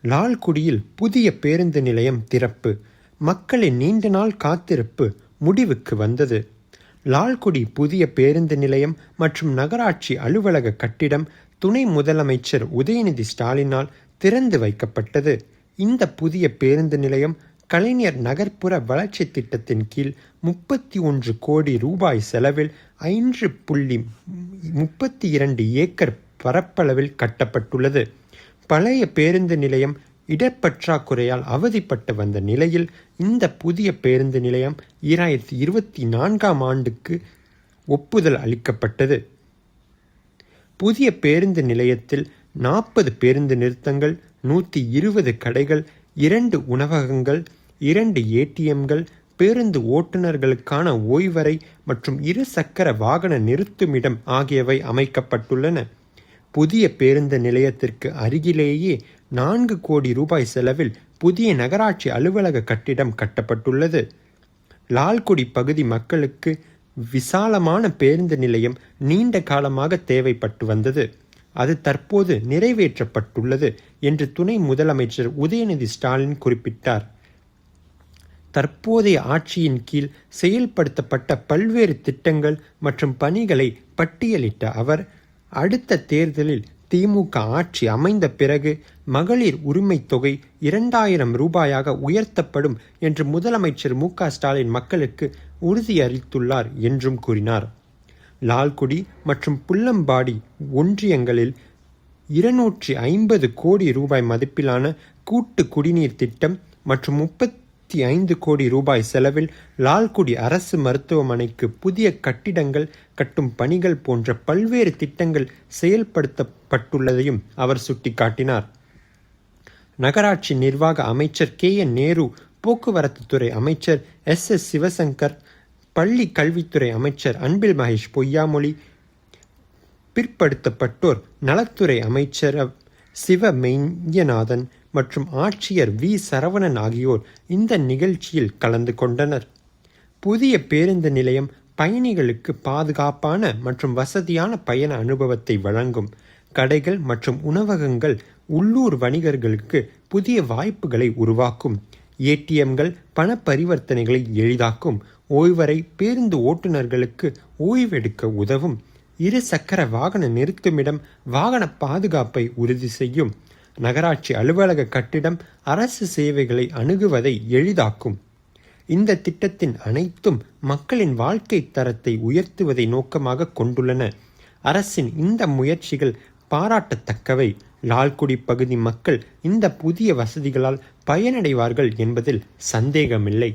லால்குடியில் புதிய பேருந்து நிலையம் திறப்பு. மக்களின் நீண்ட நாள் காத்திருப்பு முடிவுக்கு வந்தது. லால்குடி புதிய பேருந்து நிலையம் மற்றும் நகராட்சி அலுவலக கட்டிடம் துணை முதலமைச்சர் உதயநிதி ஸ்டாலினால் திறந்து வைக்கப்பட்டது. இந்த புதிய பேருந்து நிலையம் கலைஞர் நகர்ப்புற வளர்ச்சி திட்டத்தின் கீழ் 31 கோடி ரூபாய் செலவில் 5.32 ஏக்கர் பரப்பளவில் கட்டப்பட்டுள்ளது. பழைய பேருந்து நிலையம் இடப்பற்றாக்குறையால் அவதிப்பட்டு வந்த நிலையில் இந்த புதிய பேருந்து நிலையம் 2024ஆம் ஆண்டுக்கு ஒப்புதல் அளிக்கப்பட்டது. புதிய பேருந்து நிலையத்தில் 40 பேருந்து நிறுத்தங்கள், 120 கடைகள், 2 உணவகங்கள், 2 ஏடிஎம்கள், பேருந்து ஓட்டுநர்களுக்கான ஓய்வறை மற்றும் 2 சக்கர வாகன நிறுத்துமிடம் ஆகியவை அமைக்கப்பட்டுள்ளன. புதிய பேருந்து நிலையத்திற்கு அருகிலேயே 4 கோடி ரூபாய் செலவில் புதிய நகராட்சி அலுவலக கட்டிடம் கட்டப்பட்டுள்ளது. லால்குடி பகுதி மக்களுக்கு விசாலமான பேருந்து நிலையம் நீண்ட காலமாக தேவைப்பட்டு வந்தது. அது தற்போது நிறைவேற்றப்பட்டுள்ளது என்று துணை முதலமைச்சர் உதயநிதி ஸ்டாலின் குறிப்பிட்டார். தற்போதைய ஆட்சியின் கீழ் செயல்படுத்தப்பட்ட பல்வேறு திட்டங்கள் மற்றும் பணிகளை பட்டியலிட்ட அவர், அடுத்த தேர்தலில் திமுக ஆட்சி அமைந்த பிறகு மகளிர் உரிமை தொகை 2000 ரூபாயாக உயர்த்தப்படும் என்று முதலமைச்சர் மு.க.ஸ்டாலின் மக்களுக்கு உறுதியளித்துள்ளார் என்றும் கூறினார். லால்குடி மற்றும் புல்லம்பாடி ஒன்றியங்களில் 250 கோடி ரூபாய் மதிப்பிலான கூட்டு குடிநீர் திட்டம் மற்றும் 35 கோடி ரூபாய் செலவில் லால்குடி அரசு மருத்துவமனைக்கு புதிய கட்டிடங்கள் கட்டும் பணிகள் போன்ற பல்வேறு திட்டங்கள் செயல்படுத்தப்பட்டுள்ளதையும் அவர் சுட்டிக்காட்டினார். நகராட்சி நிர்வாக அமைச்சர் KN நேரு, போக்குவரத்து துறை அமைச்சர் SS சிவசங்கர், பள்ளி கல்வித்துறை அமைச்சர் அன்பில் மகேஷ் பொய்யாமொழி, பிற்படுத்தப்பட்டோர் நலத்துறை அமைச்சர் சிவமெய்யநாதன் மற்றும் ஆட்சியர் V. சரவணன் ஆகியோர் இந்த நிகழ்ச்சியில் கலந்து கொண்டனர். புதிய பேருந்து நிலையம் பயணிகளுக்கு பாதுகாப்பான மற்றும் வசதியான பயண அனுபவத்தை வழங்கும். கடைகள் மற்றும் உணவகங்கள் உள்ளூர் வணிகர்களுக்கு புதிய வாய்ப்புகளை உருவாக்கும். ஏடிஎம்கள் பண பரிவர்த்தனைகளை எளிதாக்கும். ஓய்வறை பேருந்து ஓட்டுநர்களுக்கு ஓய்வெடுக்க உதவும். 2 சக்கர வாகன நிறுத்துமிடம் வாகன பாதுகாப்பை உறுதி செய்யும். நகராட்சி அலுவலக கட்டிடம் அரசு சேவைகளை அணுகுவதை எளிதாக்கும். இந்த திட்டத்தின் அனைத்தும் மக்களின் வாழ்க்கை தரத்தை உயர்த்துவதை நோக்கமாக கொண்டுள்ளன. அரசின் இந்த முயற்சிகள் பாராட்டத்தக்கவை. லால்குடி பகுதி மக்கள் இந்த புதிய வசதிகளால் பயனடைவார்கள் என்பதில் சந்தேகமில்லை.